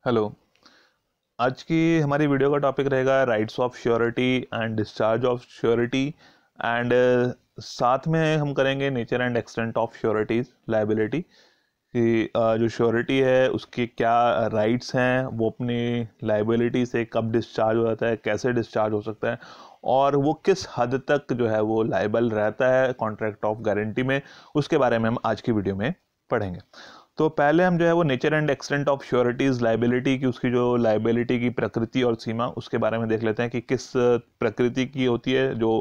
Hello. आज की हमारी वीडियो का टॉपिक रहेगा rights of surety and discharge of surety and साथ में हम करेंगे nature and extent of surety's liability कि जो श्योरिटी है उसके क्या राइट्स हैं, वो अपनी लायबिलिटी से कब डिस्चार्ज हो जाता है, कैसे डिस्चार्ज हो सकता है और वो किस हद तक जो है वो लायबल रहता है कॉन्ट्रैक्ट ऑफ गारंटी में, उसके बारे में हम आज की वीडियो में पढ़ेंगे। तो पहले हम जो है वो nature and extent of surety's liability की, उसकी जो लायबिलिटी की प्रकृति और सीमा, उसके बारे में देख लेते हैं कि किस प्रकृति की होती है। जो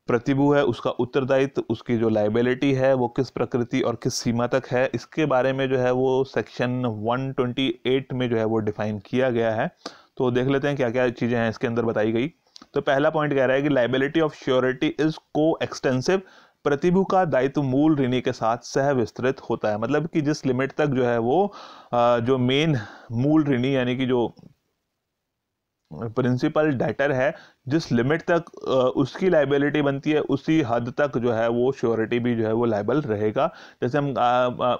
प्रतिभू है उसका उत्तरदायित्व, उसकी जो लायबिलिटी है वो किस प्रकृति और किस सीमा तक है, इसके बारे में जो है वो सेक्शन 128 में जो है वो डिफाइन किया गया है। तो देख लेते हैं क्या क्या चीज़ें हैं इसके अंदर बताई गई। तो पहला पॉइंट कह रहा है कि लायबिलिटी ऑफ श्योरिटी इज को एक्सटेंसिव। प्रतिभू का दायित्व मूल ऋणी के साथ सह विस्तृत होता है, मतलब कि जिस लिमिट तक जो है वो जो मेन मूल ऋणी यानी कि जो प्रिंसिपल डेटर है, जिस लिमिट तक उसकी लायबिलिटी बनती है उसी हद तक जो है वो श्योरिटी भी जो है वो लायबल रहेगा। जैसे हम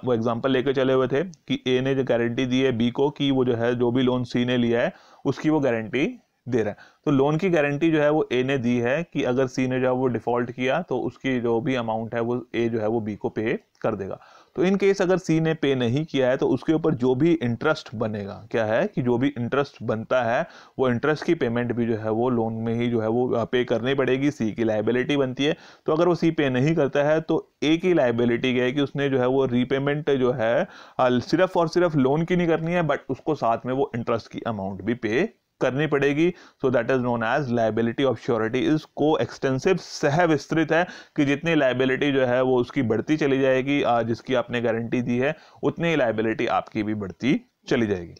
वो एग्जांपल लेके चले हुए थे कि ए ने जो गारंटी दी है बी को कि वो जो है जो भी लोन सी ने लिया है उसकी वो गारंटी दे रहा है। तो लोन की गारंटी जो है वो ए ने दी है कि अगर सी ने जो है वो डिफॉल्ट किया तो उसकी जो भी अमाउंट है वो ए जो है वो बी को पे कर देगा। तो इन केस अगर सी ने पे नहीं किया है तो उसके ऊपर जो भी इंटरेस्ट बनेगा, क्या है कि जो भी इंटरेस्ट बनता है वो इंटरेस्ट की पेमेंट भी जो है वो लोन में ही जो है वो पे करनी पड़ेगी। सी की लायबिलिटी बनती है, तो अगर वो सी पे नहीं करता है तो ए की लायबिलिटी क्या है कि उसने जो है वो रीपेमेंट जो है सिर्फ और सिर्फ लोन की नहीं करनी है, बट उसको साथ में वो इंटरेस्ट की अमाउंट भी पे करनी पड़ेगी। So that is known as liability of surety is coextensive, सह विस्तृत है कि जितनी लायबिलिटी जो है वो उसकी बढ़ती चली जाएगी, जिसकी आपने गारंटी दी है उतनी लायबिलिटी आपकी भी बढ़ती चली जाएगी।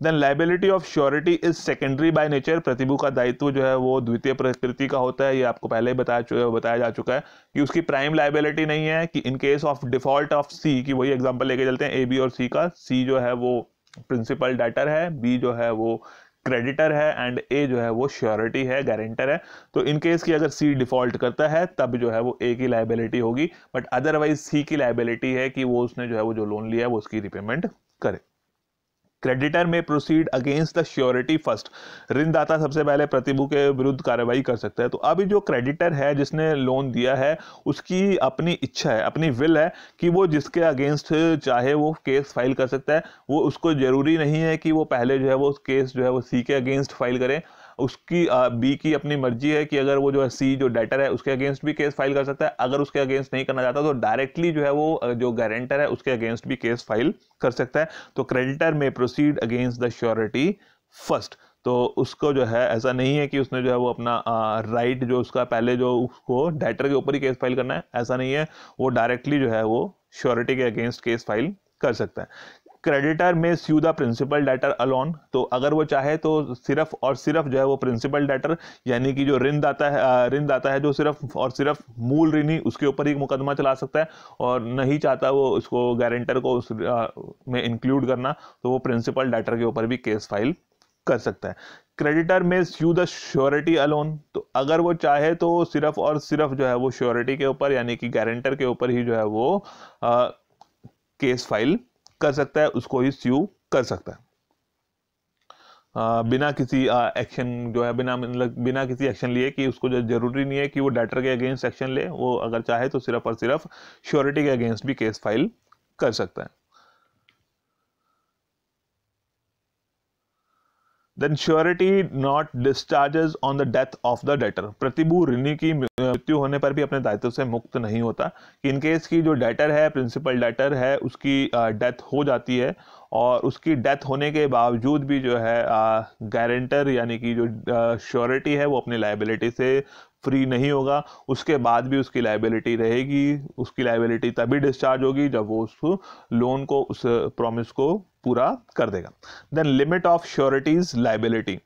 Then liability of surety is secondary by nature. प्रतिभू का दायित्व जो है वो द्वितीय प्रकृति का होता है। ये आपको पहले ही बताया जा चुका है कि उसकी प्राइम लायबिलिटी नहीं है कि in case of default of C, की वही एग्जांपल लेके चलते हैं ए बी और सी का। सी जो है वो प्रिंसिपल डेटर है, बी जो है वो क्रेडिटर है एंड ए जो है वो श्योरिटी है, गारंटर है। तो इन केस की अगर सी डिफॉल्ट करता है तब जो है वो ए की लायबिलिटी होगी, बट अदरवाइज सी की लायबिलिटी है कि वो उसने जो है वो जो लोन लिया है वो उसकी रिपेमेंट करे। क्रेडिटर में proceed against the surety first. ऋणदाता सबसे पहले प्रतिभू के विरुद्ध कार्रवाई कर सकता है। तो अभी जो क्रेडिटर है जिसने लोन दिया है उसकी अपनी इच्छा है, अपनी विल है कि वो जिसके अगेंस्ट चाहे वो केस फाइल कर सकता है। वो उसको जरूरी नहीं है कि वो पहले जो है वो केस जो है वो सी के अगेंस्ट फाइल करे। उसकी बी की अपनी मर्जी है कि अगर वो जो है सी जो डेटर है उसके अगेंस्ट भी केस फाइल कर सकता है। अगर उसके अगेंस्ट नहीं करना चाहता तो डायरेक्टली जो है वो जो गारंटर है उसके अगेंस्ट भी केस फाइल कर सकता है। तो क्रेडिटर में proceed against the surety first. तो उसको जो है ऐसा नहीं है कि उसने जो है वो अपना राइट जो उसका पहले जो उसको डेटर के ऊपर ही केस फाइल करना है, ऐसा नहीं है। वो डायरेक्टली जो है वो श्योरिटी के अगेंस्ट केस फाइल कर सकता है। क्रेडिटर में स्यू द प्रिंसिपल डेटर अलोन। तो अगर वो चाहे तो सिर्फ और सिर्फ जो है वो प्रिंसिपल डेटर यानी कि जो ऋणदाता है जो सिर्फ और सिर्फ मूल ऋणी उसके ऊपर ही मुकदमा चला सकता है, और नहीं चाहता वो उसको गारंटर को उस में इंक्लूड करना तो वो प्रिंसिपल डेटर के ऊपर भी केस फाइल कर सकता है। क्रेडिटर में स्यू द श्योरिटी अलोन। तो अगर वो चाहे तो सिर्फ और सिर्फ जो है वो श्योरिटी के ऊपर यानी कि गारंटर के ऊपर ही जो है वो केस फाइल कर सकता है, उसको ही स्यू कर सकता है बिना किसी एक्शन जो है बिना किसी एक्शन लिए, कि उसको जो जरूरी नहीं है कि वो डेटर के अगेंस्ट एक्शन ले। वो अगर चाहे तो सिर्फ और सिर्फ श्योरिटी के अगेंस्ट भी केस फाइल कर सकता है। Then surety not discharges on the death of the debtor. प्रतिभू ऋणी की मृत्यु होने पर भी अपने दायित्व से मुक्त नहीं होता। कि इन केस की जो डेटर है, प्रिंसिपल डेटर है, उसकी डेथ हो जाती है और उसकी डेथ होने के बावजूद भी जो है गारंटर यानी कि जो श्योरिटी है वो अपनी लायबिलिटी से फ्री नहीं होगा। उसके बाद भी उसकी लायबिलिटी रहेगी। उसकी लायबिलिटी तभी डिस्चार्ज होगी जब वो उस लोन को, उस प्रॉमिस को पूरा कर देगा। Then limit of surety's liability.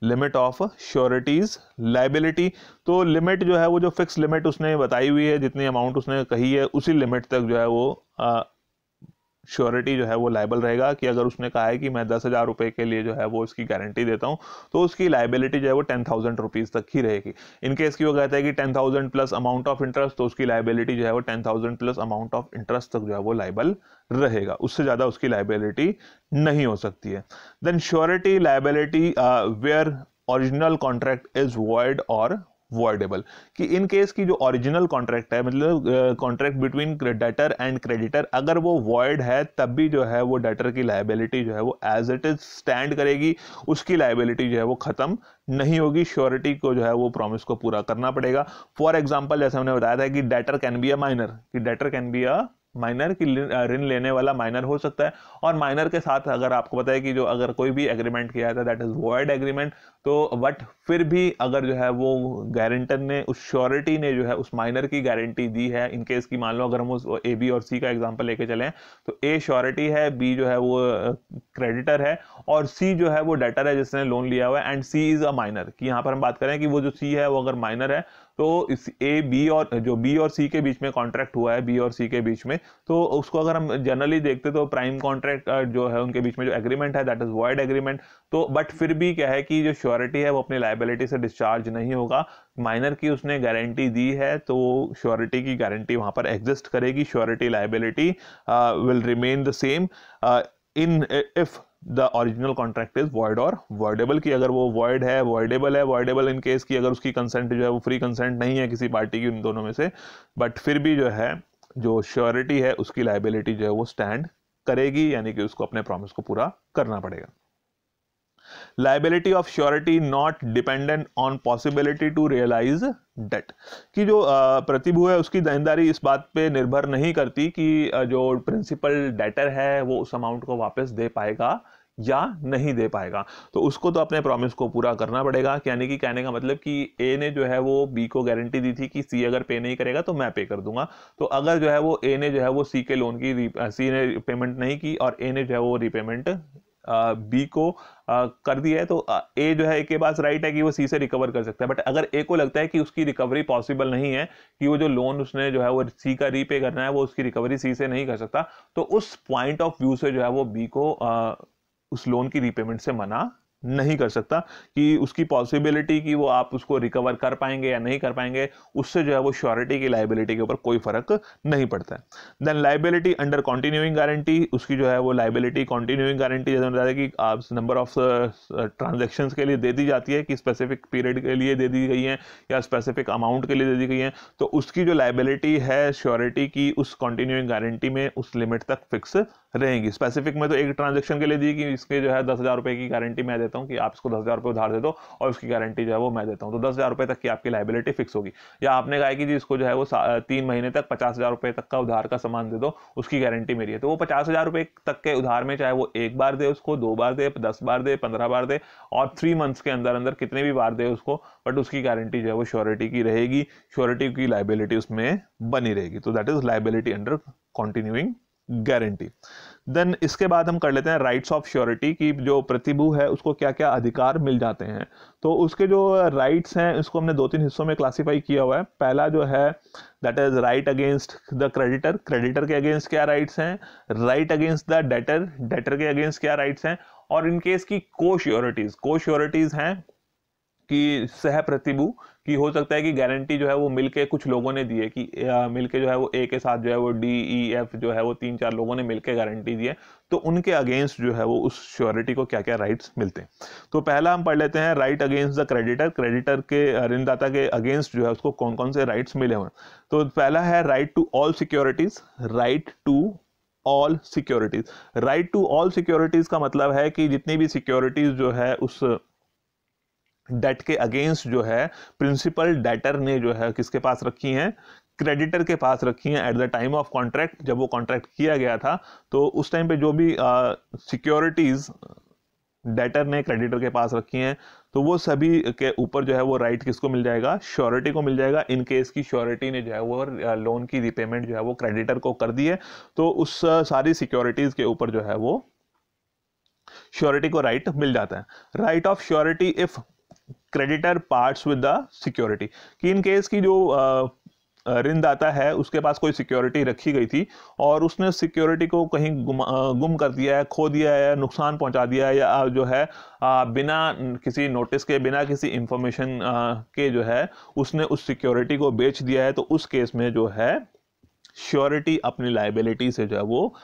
Limit of surety's liability. तो लिमिट जो है वो जो फिक्स लिमिट उसने बताई हुई है, जितनी अमाउंट उसने कही है उसी लिमिट तक जो है वो श्योरिटी जो है वो लायबल रहेगा कि अगर उसने कहा है कि मैं 10,000 रुपये के लिए जो है वो उसकी गारंटी देता हूँ, तो उसकी लायबिलिटी जो है वो 10,000 रुपीज़ तक ही रहेगी। इन केस की वो कहता है कि 10,000 प्लस अमाउंट ऑफ इंटरेस्ट, तो उसकी लायबिलिटी जो है वो 10,000 प्लस अमाउंट ऑफ इंटरेस्ट तक जो है वो लायबल रहेगा, उससे ज़्यादा उसकी लायबिलिटी नहीं हो सकती है। Then surety liability where original contract is void और वॉइडेबल, कि इन केस की जो ओरिजिनल कॉन्ट्रैक्ट है, मतलब contract between debtor and creditor, अगर वो वॉइड है तब भी जो है वो डेटर की लायबिलिटी जो है वो एज इट इज स्टैंड करेगी, उसकी लायबिलिटी जो है वो खत्म नहीं होगी। श्योरिटी को जो है वो प्रॉमिस को पूरा करना पड़ेगा। फॉर एग्जाम्पल, जैसे हमने बताया था कि debtor can be a minor, कि debtor can be a minor, की ऋण लेने वाला माइनर हो सकता है, और माइनर के साथ अगर आपको पता है कि जो अगर कोई भी एग्रीमेंट किया था दैट इज वॉइड एग्रीमेंट, तो बट फिर भी अगर जो है वो गारंटर ने, उस श्योरिटी ने जो है उस माइनर की गारंटी दी है, इन केस की मान लो अगर हम उस ए बी और सी का एग्जांपल लेके चलें, तो ए श्योरिटी है, बी जो है वो क्रेडिटर है, और सी जो है वो डेटर है जिसने लोन लिया हुआ है, and C is a minor, कि यहाँ पर हम बात करें कि वो जो सी है वो अगर माइनर है, तो इस ए बी और जो बी और सी के बीच में कॉन्ट्रैक्ट हुआ है, बी और सी के बीच में, तो उसको अगर हम जनरली देखते तो प्राइम कॉन्ट्रैक्ट जो है उनके बीच में जो एग्रीमेंट है दैट इज वॉइड एग्रीमेंट। तो बट फिर भी क्या है कि जो श्योरिटी है वो अपनी लायबिलिटी से डिस्चार्ज नहीं होगा, माइनर की उसने गारंटी दी है, तो श्योरिटी की गारंटी वहां पर एग्जिस्ट करेगी, surety liability will remain the same in if the original contract is void और वॉइडेबल, की अगर वो वॉइड है, वॉइडेबल है, वॉइडेबल इन केस की अगर उसकी कंसेंट जो है वो फ्री कंसेंट नहीं है किसी पार्टी की, उन दोनों में से, बट फिर भी जो है जो श्योरिटी है उसकी लायबिलिटी जो है वो स्टैंड करेगी, यानी कि उसको अपने प्रॉमिस को पूरा करना पड़ेगा। Liability of surety not dependent on possibility to realise debt, कि जो प्रतिभू है उसकी देनदारी इस बात पे निर्भर नहीं करती कि जो प्रिंसिपल डेटर है वो उस अमाउंट को वापस दे पाएगा या नहीं दे पाएगा, तो उसको तो अपने प्रॉमिस को पूरा करना पड़ेगा। यानी कि कहने का मतलब कि ए ने जो है वो बी को गारंटी दी थी कि सी अगर पे नहीं करेगा तो मैं पे कर दूंगा, तो अगर जो है वो ए ने जो है वो सी के लोन की सी ने पेमेंट नहीं की और ए ने जो है वो रीपेमेंट बी को कर दिया है, तो ए जो है ए के पास राइट है कि वो सी से रिकवर कर सकता है, बट अगर ए को लगता है कि उसकी रिकवरी पॉसिबल नहीं है, कि वो जो लोन उसने जो है वो सी का रीपे करना है वो उसकी रिकवरी सी से नहीं कर सकता, तो उस पॉइंट ऑफ व्यू से जो है वो बी को उस लोन की रीपेमेंट से मना नहीं कर सकता, कि उसकी पॉसिबिलिटी कि वो आप उसको रिकवर कर पाएंगे या नहीं कर पाएंगे, उससे जो है वो श्योरिटी की लायबिलिटी के ऊपर कोई फर्क नहीं पड़ता है। Then liability under continuing guarantee, उसकी जो है वो लायबिलिटी कंटिन्यूइंग गारंटी जैसे बताया कि आप नंबर ऑफ ट्रांजैक्शंस के लिए दे दी जाती है, कि स्पेसिफिक पीरियड के लिए दे दी गई है या स्पेसिफिक अमाउंट के लिए दे दी गई है, तो उसकी जो लायबिलिटी है श्योरिटी की उस कंटिन्यूइंग गारंटी में उस लिमिट तक फिक्स रहेगी। स्पेसिफिक में तो एक ट्रांजैक्शन के लिए दी कि इसके जो है 10,000 रुपए की गारंटी मैं देता हूं कि आप इसको 10,000 रुपए उधार दे दो और उसकी गारंटी जो है वो मैं देता हूं, तो 10,000 रुपए तक की आपकी लायबिलिटी फिक्स होगी। या आपने कहा कि जी इसको जो है वो 3 महीने तक 50,000 रुपए तक का उधार का सामान दे दो, उसकी गारंटी मेरी है, तो वो 50,000 रुपए तक के उधार में चाहे वो एक बार दे उसको, 2 बार दे, 10 बार दे, 15 बार दे, और 3 मंथ्स के अंदर अंदर कितने भी बार दे उसको, बट उसकी गारंटी जो है वो श्योरिटी की रहेगी, श्योरिटी की लायबिलिटी उसमें बनी रहेगी। तो that is liability under continuing guarantee. Then इसके बाद हम कर लेते हैं राइट्स ऑफ श्योरिटी, की जो प्रतिभू है उसको क्या क्या अधिकार मिल जाते हैं। तो उसके जो राइट्स हैं उसको हमने 2-3 हिस्सों में क्लासिफाई किया हुआ है। पहला जो है that is right against the creditor, creditor के अगेंस्ट क्या राइट्स हैं, right against the debtor, debtor के अगेंस्ट क्या राइट्स हैं, और इनकेस की को श्योरिटीज हैं कि सह प्रतिभू की हो सकता है कि गारंटी जो है वो मिलके कुछ लोगों ने दी है, कि मिलके जो है वो ए के साथ जो है वो डी ई एफ जो है वो 3-4 लोगों ने मिलके गारंटी दी है, तो उनके अगेंस्ट जो है वो उस श्योरिटी को क्या क्या राइट्स मिलते हैं। तो पहला हम पढ़ लेते हैं right against the creditor, creditor के ऋणदाता के अगेंस्ट जो है उसको कौन कौन से राइट्स मिले हुए हैं। तो पहला है right to all securities, right to all securities. Right to all securities का मतलब है कि जितनी भी सिक्योरिटीज जो है उस डेट के अगेंस्ट जो है प्रिंसिपल डेटर ने जो है किसके पास रखी हैं, क्रेडिटर के पास रखी हैं at the time of contract, जब वो कॉन्ट्रैक्ट किया गया था, तो उस टाइम पे जो भी सिक्योरिटीज डेटर ने क्रेडिटर के पास रखी हैं, तो वो सभी के ऊपर जो है वो राइट किसको मिल जाएगा, श्योरिटी को मिल जाएगा। इन केस की श्योरिटी ने जो है वो लोन की रीपेमेंट जो है वो क्रेडिटर को कर दी है, तो उस सारी सिक्योरिटीज के ऊपर जो है वो श्योरिटी को राइट मिल जाता है। Right of surety if creditor parts with the security, कि इन केस की जो ऋणदाता है उसके पास कोई सिक्योरिटी रखी गई थी और उसने सिक्योरिटी को कहीं गुम कर दिया है, खो दिया है, नुकसान पहुंचा दिया है, या जो है बिना किसी नोटिस के, बिना किसी इंफॉर्मेशन के जो है उसने उस सिक्योरिटी को बेच दिया है, तो उस केस में जो है श्योरिटी अपनी लाइबिलिटी से जो है वो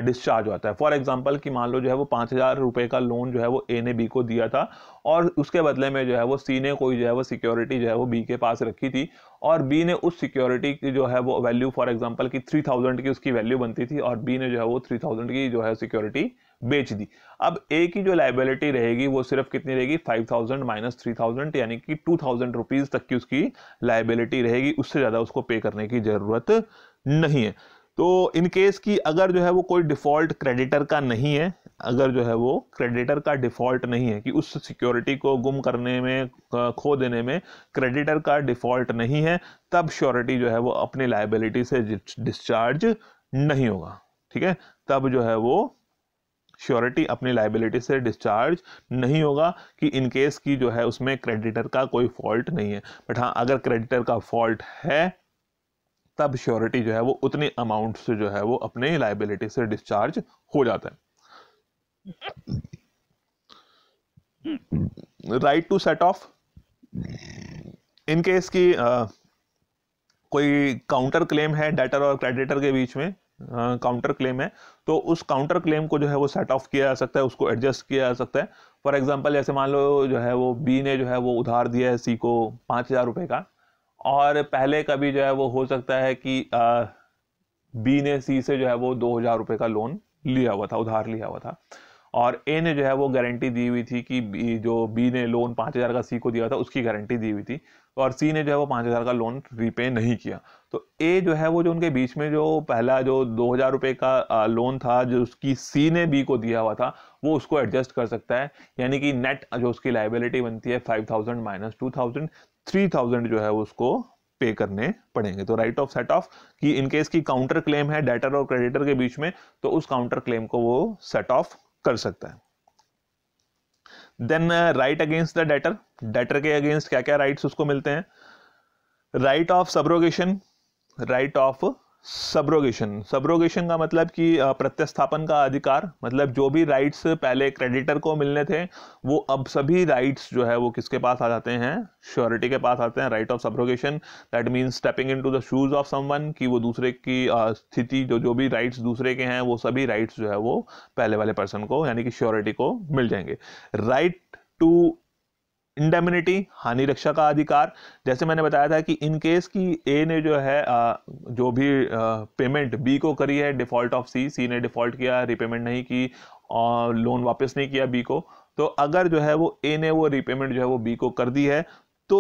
डिस्चार्ज होता है। फॉर एग्जांपल कि मान लो जो है वो 5,000 रुपए का लोन जो है वो ए ने बी को दिया था और उसके बदले में जो है वो सी ने कोई जो है वो सिक्योरिटी जो है वो बी के पास रखी थी और बी ने उस सिक्योरिटी की जो है वो वैल्यू, फॉर एग्जांपल कि 3,000 की उसकी वैल्यू बनती थी और बी ने जो है वो 3,000 की जो है सिक्योरिटी बेच दी। अब ए की जो लाइबिलिटी रहेगी वो सिर्फ कितनी रहेगी, 5,000 माइनस 3,000 यानी कि 2,000 रुपीज तक की उसकी लाइबिलिटी रहेगी, उससे ज्यादा उसको पे करने की जरूरत नहीं है। तो इन केस की अगर जो है वो कोई डिफॉल्ट क्रेडिटर का नहीं है, अगर जो है वो क्रेडिटर का डिफॉल्ट नहीं है कि उस सिक्योरिटी को गुम करने में, खो देने में क्रेडिटर का डिफॉल्ट नहीं है, तब श्योरिटी जो है वो अपनी लायबिलिटी से डिस्चार्ज नहीं होगा। ठीक है, तब जो है वो श्योरिटी अपनी लायबिलिटी से डिस्चार्ज नहीं होगा कि इन केस की जो है उसमें क्रेडिटर का कोई फॉल्ट नहीं है। बट हाँ, अगर क्रेडिटर का फॉल्ट है तब श्योरिटी जो है वो उतनी अमाउंट से जो है वो अपने लायबिलिटी से डिस्चार्ज हो जाता है। Right to set off, in case की कोई काउंटर क्लेम है डेटर और क्रेडिटर के बीच में, काउंटर क्लेम है, तो उस काउंटर क्लेम को जो है वो सेट ऑफ किया जा सकता है, उसको एडजस्ट किया जा सकता है। फॉर एग्जांपल जैसे मान लो जो है वो बी ने जो है वो उधार दिया है सी को 5,000 रुपए का और पहले कभी जो है वो हो सकता है कि बी ने सी से जो है वो 2,000 रुपए का लोन लिया हुआ था, उधार लिया हुआ था और ए ने जो है वो गारंटी दी हुई थी कि जो बी ने लोन 5,000 का सी को दिया था उसकी गारंटी दी हुई थी और सी ने जो है वो 5,000 का लोन रीपे नहीं किया। तो ए जो है वो जो उनके बीच में जो पहला जो 2,000 रुपए का लोन था जो उसकी सी ने बी को दिया हुआ था वो उसको एडजस्ट कर सकता है, यानी कि नेट जो उसकी लायबिलिटी बनती है 5,000 माइनस 2,000, 3,000 जो है वो उसको पे करने पड़ेंगे। तो राइट ऑफ सेट ऑफ कि इन केस की काउंटर क्लेम है डेटर और क्रेडिटर के बीच में, तो उस काउंटर क्लेम को वो सेट ऑफ कर सकता है। Then right against the debtor, debtor के अगेंस्ट क्या क्या राइट्स उसको मिलते हैं। Right of subrogation, right of subrogation, subrogation का मतलब कि प्रत्यस्थापन का अधिकार, मतलब जो भी राइट्स पहले क्रेडिटर को मिलने थे वो अब सभी राइट्स जो है वो किसके पास आ जाते हैं, श्योरिटी के पास आते हैं। Right of subrogation that means stepping into the shoes of someone, कि वो दूसरे की स्थिति, जो भी राइट्स दूसरे के हैं वो सभी राइट्स जो है वो पहले वाले पर्सन को यानी कि श्योरिटी को मिल जाएंगे। राइट टू इंडेमिनिटी, हानि रक्षा का अधिकार, जैसे मैंने बताया था कि इन केस की ए ने जो है जो भी पेमेंट बी को करी है डिफॉल्ट ऑफ सी, सी ने डिफॉल्ट किया, रिपेमेंट नहीं की और लोन वापस नहीं किया बी को, तो अगर जो है वो ए ने वो रिपेमेंट जो है वो बी को कर दी है तो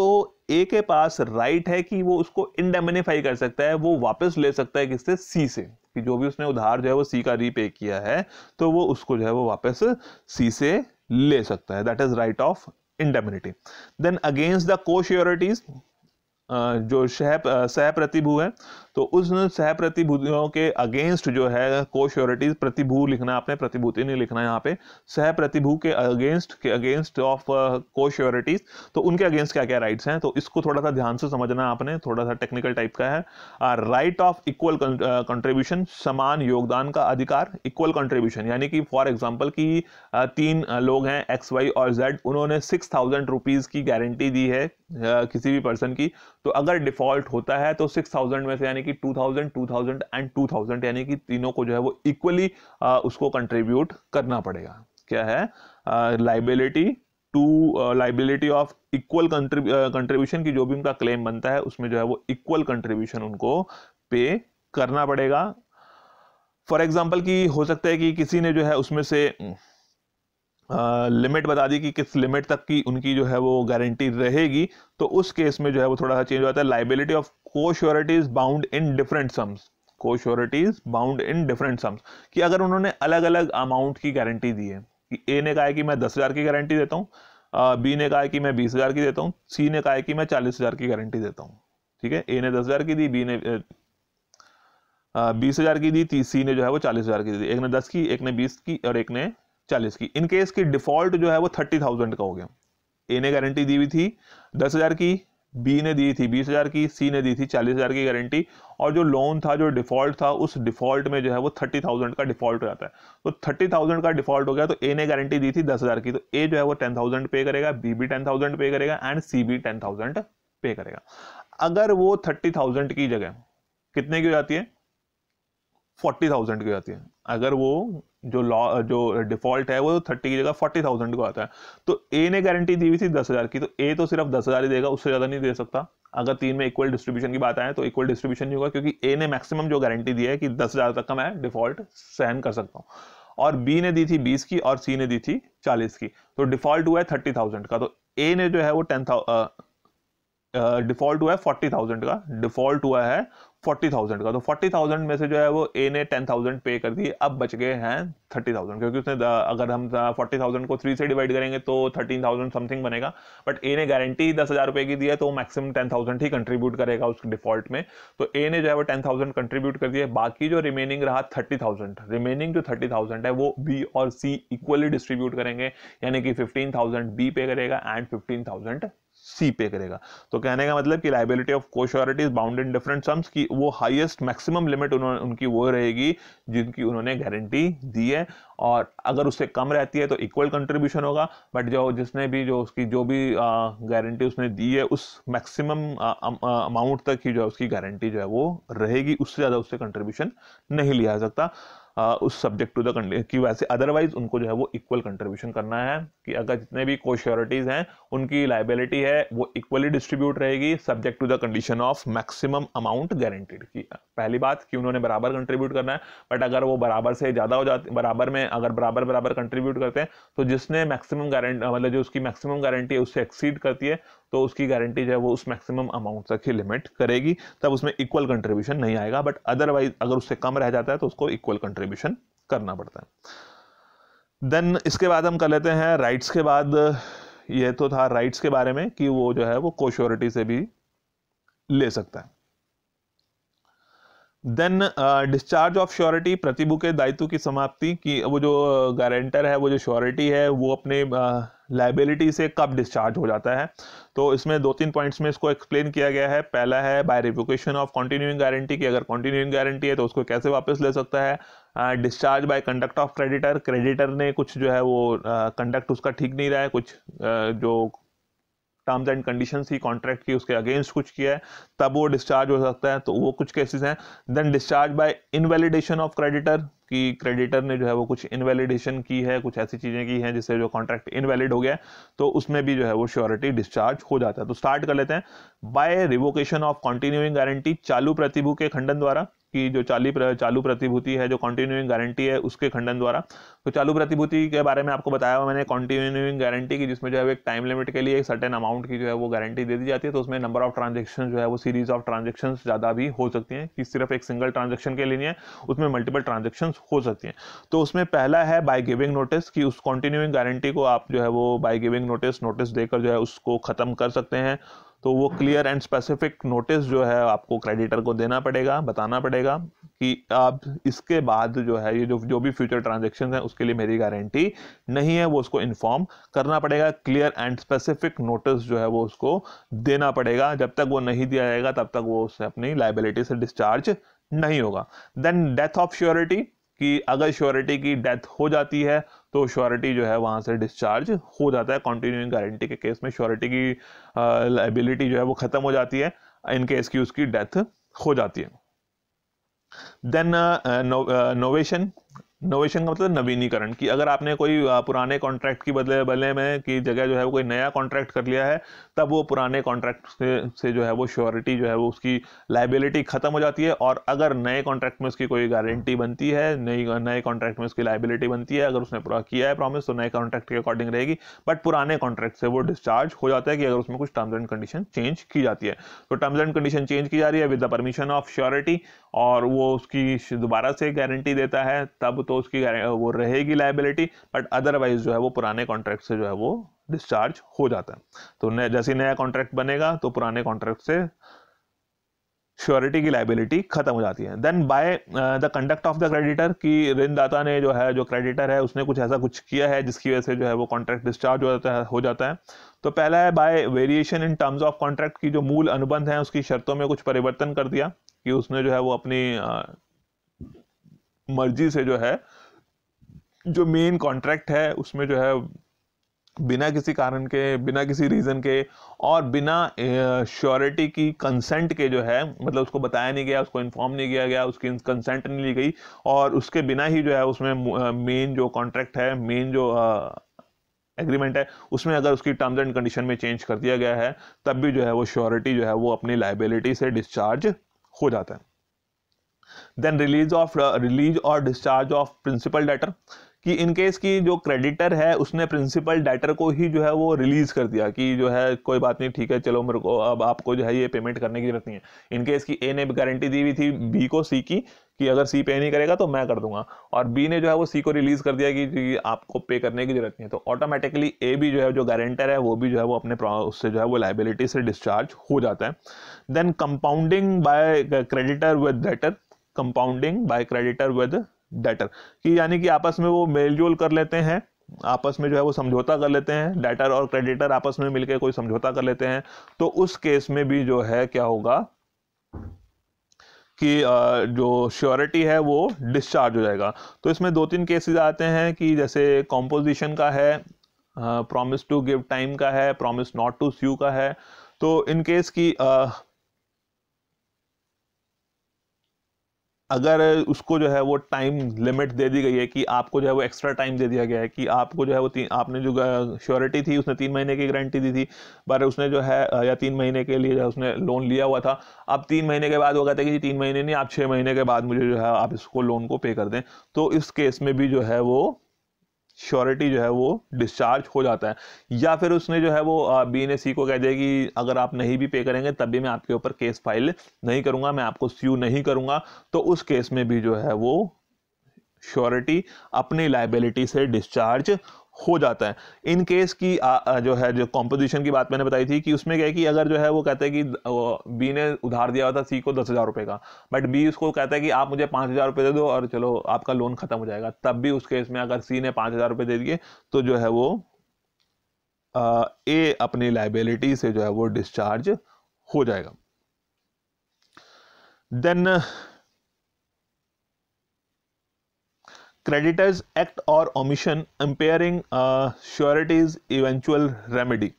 ए के पास राइट है कि वो उसको इंडेमिनिफाई कर सकता है, वो वापस ले सकता है किससे, सी से, कि जो भी उसने उधार जो है वो सी का रीपे किया है तो वो उसको जो है वो वापस सी से ले सकता है। That is right of indemnity. Then against the co-sureties, जो सह प्रतिभू है तो उस सह प्रतिभूतियों के अगेंस्ट जो है को-श्योरिटीज, प्रतिभू लिखना आपने, प्रतिभूति नहीं लिखना यहाँ पे, सह प्रतिभू के अगेंस्ट ऑफ को-श्योरिटीज, तो उनके अगेंस्ट क्या क्या राइट्स हैं, तो इसको थोड़ा सा ध्यान से समझना आपने, थोड़ा सा टेक्निकल टाइप का है। राइट ऑफ इक्वल कंट्रीब्यूशन, समान योगदान का अधिकार, इक्वल कंट्रीब्यूशन यानी कि फॉर एग्जाम्पल की 3 लोग हैं एक्स वाई और जेड, उन्होंने 6,000 रुपीज की गारंटी दी है किसी भी पर्सन की, तो अगर डिफॉल्ट होता है तो 6,000 में से यानी कि 2,000, 2,000 एंड 2,000 यानी कि तीनों को जो है वो इक्वली उसको कंट्रीब्यूट करना पड़ेगा। क्या है, लाइबिलिटी ऑफ इक्वल कंट्रीब्यूशन की जो भी उनका क्लेम बनता है उसमें जो है वो इक्वल कंट्रीब्यूशन उनको पे करना पड़ेगा। फॉर एग्जाम्पल की हो सकता है कि किसी ने जो है उसमें से लिमिट बता दी कि किस लिमिट तक की उनकी जो है वो गारंटी रहेगी, तो उस केस में जो है वो थोड़ा सा चेंज होता है। Liability of co-sureties bound in different sums, co-sureties bound in different sums, कि अगर उन्होंने अलग अलग अमाउंट की गारंटी दी है, कि ए ने कहा है कि मैं 10,000 की गारंटी देता हूँ, बी ने कहा है कि मैं 20,000 की देता हूँ, सी ने कहा है कि मैं 40,000 की गारंटी देता हूँ। ठीक है, ए ने 10,000 की दी, बी ने 20,000 की दी, सी ने जो है वो 40,000 की दी, एक ने 10 की, एक ने 20 की और एक ने 40 की। इन केस की डिफॉल्ट जो है वो 30,000 का हो गया। ए ने गारंटी दी हुई थी 10,000 की, बी ने दी थी 20,000 की, सी ने दी थी 40,000 की गारंटी, और जो लोन था, जो डिफॉल्ट था, उस डिफॉल्ट में जो है वो 30,000 का डिफॉल्ट हो जाता है। तो 30,000 का डिफॉल्ट हो गया, तो ए ने गारंटी दी थी 10,000 की, तो ए जो है वो 10,000 पे करेगा, बी भी 10,000 पे करेगा एंड सी भी 10,000 पे करेगा। अगर वो 30,000 की जगह कितने की हो जाती है, 40,000 की हो जाती है, अगर वो जो डिफॉल्ट है वो 30 की जगह 40,000 को आता है, तो ए ने गारंटी दी हुई थी 10,000 की, तो ए तो सिर्फ 10,000 ही देगा, उससे ज्यादा नहीं दे सकता। अगर तीन में इक्वल डिस्ट्रीब्यूशन की बात आए तो इक्वल डिस्ट्रीब्यूशन नहीं होगा, क्योंकि ए ने मैक्सिमम जो गारंटी दी है कि 10,000 तक का मैं डिफॉल्ट सहन कर सकता हूँ, और बी ने दी थी 20 की और सी ने दी थी 40 की, तो डिफॉल्ट हुआ है 30,000 का, तो ए ने जो है वो डिफॉल्ट हुआ है 40,000 का, डिफॉल्ट हुआ है 40,000 का, तो 40,000 में से जो है वो ए ने 10,000 पे कर दिए, अब बच गए हैं 30,000, क्योंकि उसने अगर हम 40,000 को 3 से डिवाइड करेंगे तो 13,000 समथिंग बनेगा, बट ए ने गारंटी 10,000 रुपए की दी है, तो मैक्सिमम 10,000 ही कंट्रीब्यूट करेगा उस डिफॉल्ट में, तो ए ने जो है वो 10,000 कंट्रीब्यूट कर दिया, बाकी जो रिमेनिंग रहा 30,000, रिमेनिंग जो 30,000 है वो बी और सी इक्वली डिस्ट्रीब्यूट करेंगे, यानी कि 15,000 बी पे करेगा एंड 15,000 सी पे करेगा। तो कहने का मतलब कि liability of co-surety is bound in different sums, की वो हाईएस्ट मैक्सिमम लिमिट उनकी वो रहेगी जिनकी उन्होंने गारंटी दी है, और अगर उससे कम रहती है तो इक्वल कंट्रीब्यूशन होगा, बट जिसने भी उसकी जो भी गारंटी उसने दी है उस मैक्सिमम अमाउंट तक ही जो है उसकी गारंटी जो है वो रहेगी, उससे ज्यादा उससे कंट्रीब्यूशन नहीं लिया जा सकता उस सब्जेक्ट टू द कंडीशन की, वैसे अदरवाइज उनको जो है वो इक्वल कंट्रीब्यूशन करना है, कि अगर जितने भी को-श्योरिटीज हैं उनकी लायबिलिटी है वो इक्वली डिस्ट्रीब्यूट रहेगी subject to the condition of maximum amount guaranteed की। पहली बात कि उन्होंने बराबर कंट्रीब्यूट करना है, बट अगर वो बराबर से ज्यादा हो जाते, बराबर में अगर बराबर बराबर कंट्रीब्यूट करते हैं, तो जिसने मैक्सिमम गारंटी मतलब जो उसकी मैक्सिमम गारंटी है उससे एक्सीड करती है, तो उसकी गारंटी जो है वो उस मैक्सिमम अमाउंट तक ही लिमिट करेगी, तब उसमें इक्वल कंट्रीब्यूशन नहीं आएगा, बट अदरवाइज अगर उससे कम रह जाता है तो उसको इक्वल कंट्रीब्यूशन करना पड़ता है। देन इसके बाद हम कर लेते हैं राइट्स के बाद, ये तो था राइट्स के बारे में कि वो जो है वो को-श्योरिटी से भी ले सकता है। देन डिस्चार्ज ऑफ श्योरिटी, प्रतिभू के दायित्व की समाप्ति, कि वो जो गारंटर है, वो जो श्योरिटी है, वो अपने लायबिलिटी से कब डिस्चार्ज हो जाता है। तो इसमें 2-3 पॉइंट्स में इसको एक्सप्लेन किया गया है। पहला है by revocation of continuing guarantee, कि अगर कंटिन्यूइंग गारंटी है तो उसको कैसे वापस ले सकता है। Discharge by conduct of creditor, creditor ने कुछ जो है वो कंडक्ट उसका ठीक नहीं रहा है, कुछ जो terms and conditions he contract की उसके अगेंस्ट कुछ किया है, तब वो डिस्चार्ज हो सकता है, तो वो कुछ केसेस हैं। Then discharge by invalidation of creditor, कि क्रेडिटर ने जो है वो कुछ इनवैलिडेशन की है, कुछ ऐसी चीजें की हैं जिससे जो कॉन्ट्रैक्ट इनवैलिड हो गया, तो उसमें भी जो है वो श्योरिटी डिस्चार्ज हो जाता है। तो स्टार्ट कर लेते हैं by revocation of continuing guarantee, चालू प्रतिभू के खंडन द्वारा, कि जो चालू प्रतिभूति है, जो कंटिन्यूइंग गारंटी है, उसके खंडन द्वारा। तो चालू प्रतिभूति के बारे में आपको बताया मैंने, कंटिन्यूइंग गारंटी की, जिसमें जो है एक टाइम लिमिट के लिए एक सर्टेन अमाउंट की जो है वो गारंटी दे दी जाती है, तो उसमें नंबर ऑफ ट्रांजेक्शन जो है वो सीरीज ऑफ ट्रांजेक्शन ज्यादा भी हो सकती हैं, कि सिर्फ एक सिंगल ट्रांजेक्शन के लिए नहीं है, उसमें मल्टीपल ट्रांजेक्शन हो सकती हैं। तो उसमें पहला है बाय गिविंग नोटिस, कि उस कंटिन्यूइंग गारंटी को आप जो है वो बाय गिविंग नोटिस देकर जो है उसको खत्म कर सकते हैं। तो वो क्लियर एंड स्पेसिफिक नोटिस जो है आपको क्रेडिटर को देना पड़ेगा, बताना पड़ेगा कि आप इसके बाद जो है ये जो भी फ्यूचर ट्रांजैक्शंस हैं उसके लिए मेरी गारंटी नहीं है, वो उसको इन्फॉर्म करना पड़ेगा। क्लियर एंड स्पेसिफिक नोटिस जो है वो उसको देना पड़ेगा, जब तक वो नहीं दिया जाएगा तब तक वो उससे अपनी लायबिलिटी से डिस्चार्ज नहीं होगा। देन डेथ ऑफ श्योरिटी, कि अगर श्योरिटी की डेथ हो जाती है तो श्योरिटी जो है वहां से डिस्चार्ज हो जाता है। कंटिन्यूइंग गारंटी के केस में श्योरिटी की लायबिलिटी जो है वो खत्म हो जाती है इन केस की उसकी डेथ हो जाती है। देन नोवेशन का मतलब नवीनीकरण, कि अगर आपने कोई पुराने कॉन्ट्रैक्ट की बदले में की जगह जो है वो कोई नया कॉन्ट्रैक्ट कर लिया है, तब वो पुराने कॉन्ट्रैक्ट से जो है वो श्योरिटी जो है वो उसकी लायबिलिटी खत्म हो जाती है, और अगर नए कॉन्ट्रैक्ट में उसकी कोई गारंटी बनती है, नए कॉन्ट्रैक्ट में उसकी लायबिलिटी बनती है, अगर उसने पूरा किया है प्रॉमिस तो नए कॉन्ट्रैक्ट के अकॉर्डिंग रहेगी, बट पुराने कॉन्ट्रैक्ट से वो डिस्चार्ज हो जाता है कि अगर उसमें कुछ टर्म्स एंड कंडीशन चेंज की जाती है। तो टर्म्स एंड कंडीशन चेंज की जा रही है with the permission of surety, और वो उसकी दोबारा से गारंटी देता है, तब तो उसकी वो रहेगी लायबिलिटी, बट अदरवाइज जो है वो पुराने कॉन्ट्रैक्ट से जो है वो डिस्चार्ज हो जाता है। तो जैसे नया कॉन्ट्रैक्ट बनेगा तो पुराने कॉन्ट्रैक्ट से श्योरिटी की लाइबिलिटी खत्म हो जाती है। Then by the conduct of the creditor, कि ऋणदाता ने जो है, जो क्रेडिटर है, उसने कुछ ऐसा कुछ किया है जिसकी वजह से जो है वो कॉन्ट्रैक्ट डिस्चार्ज हो जाता है। तो पहला है bye variation in terms of contract, की जो मूल अनुबंध है उसकी शर्तों में कुछ परिवर्तन कर दिया, कि उसने जो है वो अपनी मर्जी से जो है जो मेन कॉन्ट्रैक्ट है उसमें जो है बिना किसी कारण के, बिना किसी रीजन के और बिना श्योरिटी की कंसेंट के जो है, मतलब उसको बताया नहीं गया, उसको इन्फॉर्म नहीं किया गया, उसकी कंसेंट नहीं ली गई और उसके बिना ही जो है उसमें मेन जो कॉन्ट्रैक्ट है, मेन जो एग्रीमेंट है, उसमें अगर उसकी टर्म्स एंड कंडीशन में चेंज कर दिया गया है, तब भी जो है वो श्योरिटी जो है वो अपनी लाइबिलिटी से डिस्चार्ज हो जाता है। देन रिलीज और डिस्चार्ज ऑफ प्रिंसिपल डेटर, कि इन केस की जो क्रेडिटर है उसने प्रिंसिपल डेटर को ही जो है वो रिलीज कर दिया, कि जो है कोई बात नहीं, ठीक है, चलो मेरे को अब आपको जो है ये पेमेंट करने की जरूरत नहीं है। इन केस की ए ने गारंटी दी हुई थी बी को, सी की, कि अगर सी पे नहीं करेगा तो मैं कर दूंगा, और बी ने जो है वो सी को रिलीज कर दिया कि आपको पे करने की जरूरत नहीं है, तो ऑटोमेटिकली ए भी जो है, जो गारंटर है, वो भी जो है वो अपने उससे जो है वो लाइबिलिटी से डिस्चार्ज हो जाता है। Then compounding by creditor with debtor, compounding by creditor with debtor, कि यानी कि आपस में वो मेलजोल कर लेते हैं, आपस में जो है वो समझौता कर लेते हैं, डेटर और क्रेडिटर आपस में मिलकर कोई समझौता कर लेते हैं, तो उस केस में भी जो है क्या होगा कि जो श्योरिटी है वो डिस्चार्ज हो जाएगा। तो इसमें 2-3 केसेस आते हैं, कि जैसे कॉम्पोजिशन का है, प्रॉमिस टू गिव टाइम का है, प्रॉमिस नॉट टू स्यू का है। तो इन केस की अगर उसको जो है वो टाइम लिमिट दे दी गई है, कि आपको जो है वो एक्स्ट्रा टाइम दे दिया गया है, कि आपको जो है वो आपने जो श्योरिटी थी उसने 3 महीने की गारंटी दी थी, पर उसने जो है या 3 महीने के लिए जो उसने लोन लिया हुआ था, अब 3 महीने के बाद वो कहते हैं कि 3 महीने नहीं, आप 6 महीने के बाद मुझे जो है आप इसको लोन को पे कर दें, तो इस केस में भी जो है वो श्योरिटी जो है वो डिस्चार्ज हो जाता है। या फिर उसने जो है वो बी ने सी को कह दिया कि अगर आप नहीं भी पे करेंगे तब भी मैं आपके ऊपर केस फाइल नहीं करूंगा, मैं आपको स्यू नहीं करूंगा, तो उस केस में भी जो है वो श्योरिटी अपनी लाइबिलिटी से डिस्चार्ज हो जाता है। इन केस की जो है, जो कॉम्पोजिशन की बात मैंने बताई थी, कि उसमें क्या है कि अगर जो है वो कहते हैं कि बी ने उधार दिया हुआ था सी को 10,000 रुपए का, बट बी उसको कहता है कि आप मुझे 5,000 रुपए दे दो और चलो आपका लोन खत्म हो जाएगा, तब भी उस केस में अगर सी ने 5,000 रुपए दे दिए तो जो है वो ए अपनी लाइबिलिटी से जो है वो डिस्चार्ज हो जाएगा। Then creditors act or omission impairing surety's eventual remedy,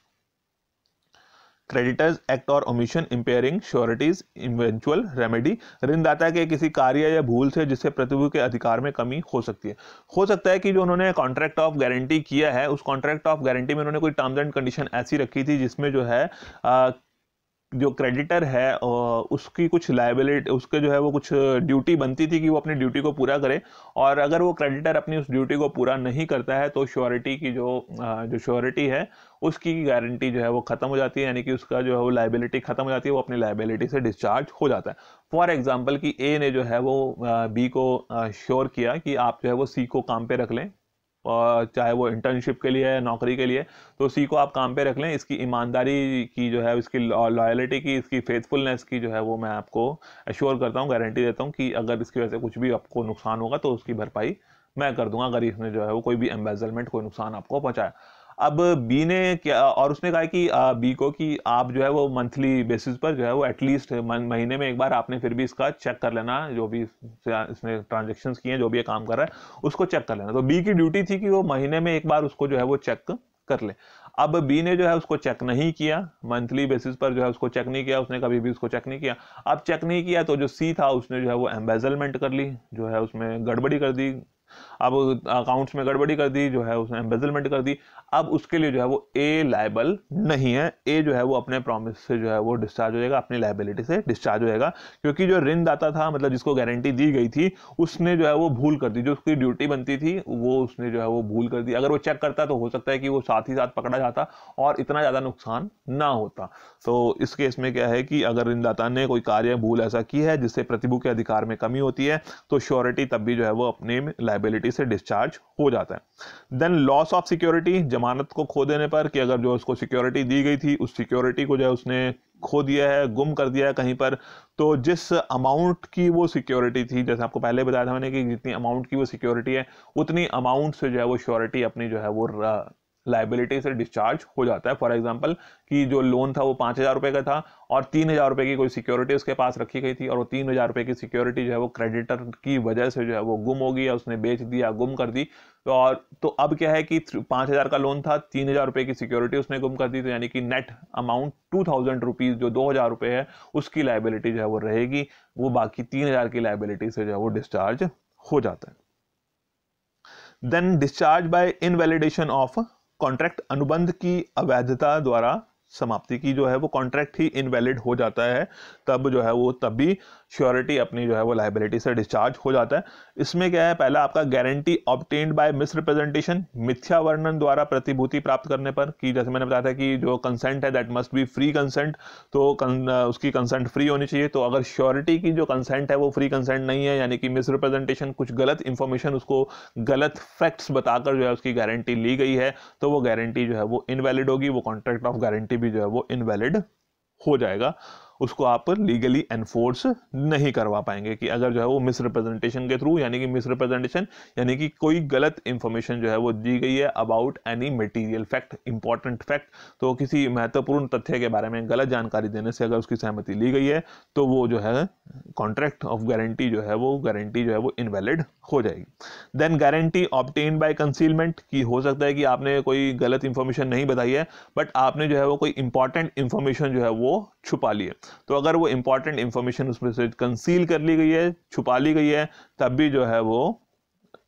creditors act और omission impairing surety's eventual remedy, ऋणदाता के किसी कार्य या भूल से जिससे प्रतिभूति के अधिकार में कमी हो सकती है। हो सकता है कि जो उन्होंने कॉन्ट्रैक्ट ऑफ गारंटी किया है, उस कॉन्ट्रैक्ट ऑफ गारंटी में उन्होंने कोई टर्म्स एंड कंडीशन ऐसी रखी थी जिसमें जो है जो क्रेडिटर है उसकी कुछ लायबिलिटी, उसके जो है वो कुछ ड्यूटी बनती थी कि वो अपनी ड्यूटी को पूरा करे, और अगर वो क्रेडिटर अपनी उस ड्यूटी को पूरा नहीं करता है तो श्योरिटी की जो श्योरिटी है उसकी गारंटी जो है वो खत्म हो जाती है, यानी कि उसका जो है वो लायबिलिटी खत्म हो जाती है, वो अपनी लायबिलिटी से डिस्चार्ज हो जाता है। फॉर एग्जाम्पल कि ए ने जो है वो बी को श्योर किया कि आप जो है वो सी को काम पे रख लें, और चाहे वो इंटर्नशिप के लिए है, नौकरी के लिए, तो सी को आप काम पे रख लें, इसकी ईमानदारी की जो है, इसकी लॉयलिटी की, इसकी फेथफुलनेस की जो है वो मैं आपको एश्योर करता हूँ, गारंटी देता हूँ कि अगर इसकी वजह से कुछ भी आपको नुकसान होगा तो उसकी भरपाई मैं कर दूंगा, अगर इसने जो है वो कोई भी एम्बेजलमेंट, कोई नुकसान आपको पहुंचाया। अब बी ने क्या, और उसने कहा कि बी को कि आप जो है वो मंथली बेसिस पर जो है वो एटलीस्ट महीने में एक बार आपने फिर भी इसका चेक कर लेना, जो भी इसने ट्रांजेक्शंस किए हैं, जो भी ये काम कर रहा है उसको चेक कर लेना। तो बी की ड्यूटी थी कि वो महीने में एक बार उसको जो है वो चेक कर ले। अब बी ने जो है उसको चेक नहीं किया, मंथली बेसिस पर जो है उसको चेक नहीं किया, उसने कभी भी उसको चेक नहीं किया। अब चेक नहीं किया तो जो सी था उसने जो है वो एम्बेजलमेंट कर ली, जो है उसमें गड़बड़ी कर दी, अब अकाउंट्स में गड़बड़ी कर दी, जो है उसने एम्बेजलमेंट कर दी। अब उसके लिए जो है वो ए लायबल नहीं है, ए जो है वो अपने प्रॉमिस से जो है वो डिस्चार्ज हो जाएगा, अपनी लायबिलिटी से डिस्चार्ज हो जाएगा, क्योंकि जो ऋणदाता था, मतलब जिसको गारंटी दी गई थी, उसने जो है वो भूल कर दी, जो उसकी ड्यूटी बनती थी वो उसने जो है वो भूल कर दी। अगर वो चेक करता तो हो सकता है कि वो साथ ही साथ पकड़ा जाता और इतना ज्यादा नुकसान ना होता। तो इस केस में क्या है कि अगर ऋणदाता ने कोई कार्य भूल ऐसा की है जिससे प्रतिभूति के अधिकार में कमी होती है, तो श्योरिटी तब भी जो है वो अपने लायबिलिटी से डिस्चार्ज हो जाता है। देन लॉस ऑफ सिक्योरिटी, जमानत को खो देने पर, कि अगर जो उसको सिक्योरिटी दी गई थी उस सिक्योरिटी को जो है उसने खो दिया है, गुम कर दिया है कहीं पर, तो जिस अमाउंट की वो सिक्योरिटी थी, जैसे आपको पहले बताया था मैंने कि जितनी अमाउंट की वो सिक्योरिटी है उतनी अमाउंट से जो है वो श्योरिटी अपनी जो है वो लाइबिलिटी से डिस्चार्ज हो जाता है। फॉर एग्जांपल कि जो लोन था वो 5,000 रुपये का था और 3,000 रुपये की कोई सिक्योरिटी उसके पास रखी गई थी, और वो 3,000 रुपये की सिक्योरिटी जो है वो क्रेडिटर की वजह से जो है वो गुम हो गई, या उसने बेच दिया, गुम कर दी। तो अब क्या है कि 5,000 का लोन था, 3,000 रुपये की सिक्योरिटी उसने गुम कर दी, तो यानी कि नेट अमाउंट 2,000 रुपीज, जो 2,000 रुपये है, उसकी लाइबिलिटी जो है वो रहेगी, वो बाकी 3,000 की लाइबिलिटी से जो है वो डिस्चार्ज हो जाता है। Then discharge by invalidation of contract, अनुबंध की अवैधता द्वारा समाप्ति की जो है वो कॉन्ट्रैक्ट ही इनवैलिड हो जाता है, तब जो है वो तब भी श्योरिटी अपनी जो है वो लाइबिलिटी से डिस्चार्ज हो जाता है। इसमें क्या है, पहला आपका गारंटी ऑब्टेन्ड बाय मिसरिप्रेजेंटेशन, मिथ्या वर्णन द्वारा प्रतिभूति प्राप्त करने पर, कि जैसे मैंने बताया था कि जो कंसेंट है that must be free consent, तो उसकी कंसेंट फ्री होनी चाहिए। तो अगर श्योरिटी की जो कंसेंट है वो फ्री कंसेंट नहीं है, यानी कि मिसरिप्रेजेंटेशन, कुछ गलत इंफॉर्मेशन, उसको गलत फैक्ट्स बताकर जो है उसकी गारंटी ली गई है, तो वो गारंटी जो है वो इनवैलिड होगी, वो कॉन्ट्रैक्ट ऑफ गारंटी भी जो है वो इनवैलिड हो जाएगा, उसको आप लीगली एनफोर्स नहीं करवा पाएंगे। कि अगर जो है वो मिसरिप्रेजेंटेशन के थ्रू, यानी कि मिसरिप्रेजेंटेशन यानी कि कोई गलत इंफॉर्मेशन जो है वो दी गई है about any material fact, important fact, तो किसी महत्वपूर्ण तथ्य के बारे में गलत जानकारी देने से अगर उसकी सहमति ली गई है, तो वो जो है कॉन्ट्रैक्ट ऑफ गारंटी जो है वो गारंटी जो है वो इनवैलिड हो जाएगी। Then guarantee obtain by concealment, की हो सकता है कि आपने कोई गलत इंफॉर्मेशन नहीं बताई है, बट आपने जो है वो कोई इंपॉर्टेंट इंफॉर्मेशन जो है वो छुपा ली है, तो अगर वो इंपॉर्टेंट इंफॉर्मेशन उसमें से कंसील कर ली गई है, छुपा ली गई है, तब भी जो है वो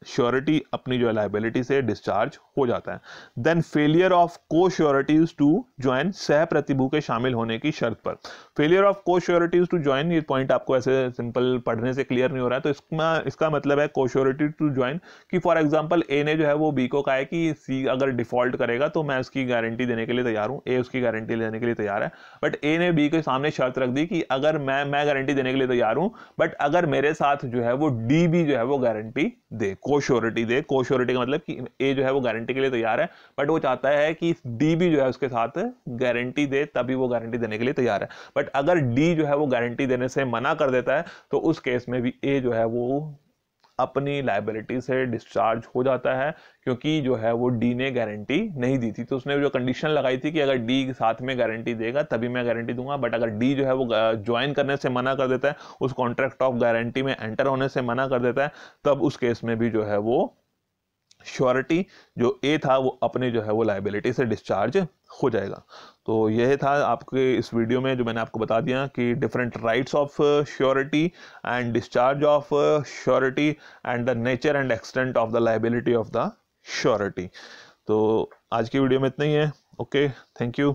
श्योरिटी अपनी जो लाइबिलिटी से डिस्चार्ज हो जाता है। देन फेलियर ऑफ को श्योरिटीज टू ज्वाइन, सह प्रतिभू के शामिल होने की शर्त पर। फेलियर ऑफ को श्योरिटीज टू ज्वाइन, ये पॉइंट आपको ऐसे सिंपल पढ़ने से क्लियर नहीं हो रहा है, तो इसका मतलब है को श्योरिटी टू ज्वाइन कि फॉर एग्जांपल ए ने जो है वो बी को कहा है कि सी अगर डिफॉल्ट करेगा तो मैं उसकी गारंटी देने के लिए तैयार हूं, ए उसकी गारंटी लेने के लिए तैयार है, बट ए ने बी के सामने शर्त रख दी कि अगर मैं गारंटी देने के लिए तैयार हूं, बट अगर मेरे साथ जो है वो डी भी जो है वो गारंटी दे, को श्योरिटी दे। को श्योरिटी का मतलब कि ए जो है वो गारंटी के लिए तैयार है, बट वो चाहता है कि डी भी जो है उसके साथ गारंटी दे, तभी वो गारंटी देने के लिए तैयार है। बट अगर डी जो है वो गारंटी देने से मना कर देता है, तो उस केस में भी ए जो है वो अपनी लाइबिलिटी से डिस्चार्ज हो जाता है, क्योंकि जो है वो डी ने गारंटी नहीं दी थी। तो उसने जो कंडीशन लगाई थी कि अगर डी साथ में गारंटी देगा तभी मैं गारंटी दूंगा, बट अगर डी जो है वो ज्वाइन करने से मना कर देता है, उस कॉन्ट्रैक्ट ऑफ गारंटी में एंटर होने से मना कर देता है, तब उस केस में भी जो है वो श्योरिटी जो ए था वो अपने जो है वो लाइबिलिटी से डिस्चार्ज हो जाएगा। तो यह था आपके इस वीडियो में जो मैंने आपको बता दिया कि different rights of surety and discharge of surety and the nature and extent of the liability of the surety. तो आज की वीडियो में इतना ही है। Okay, thank you.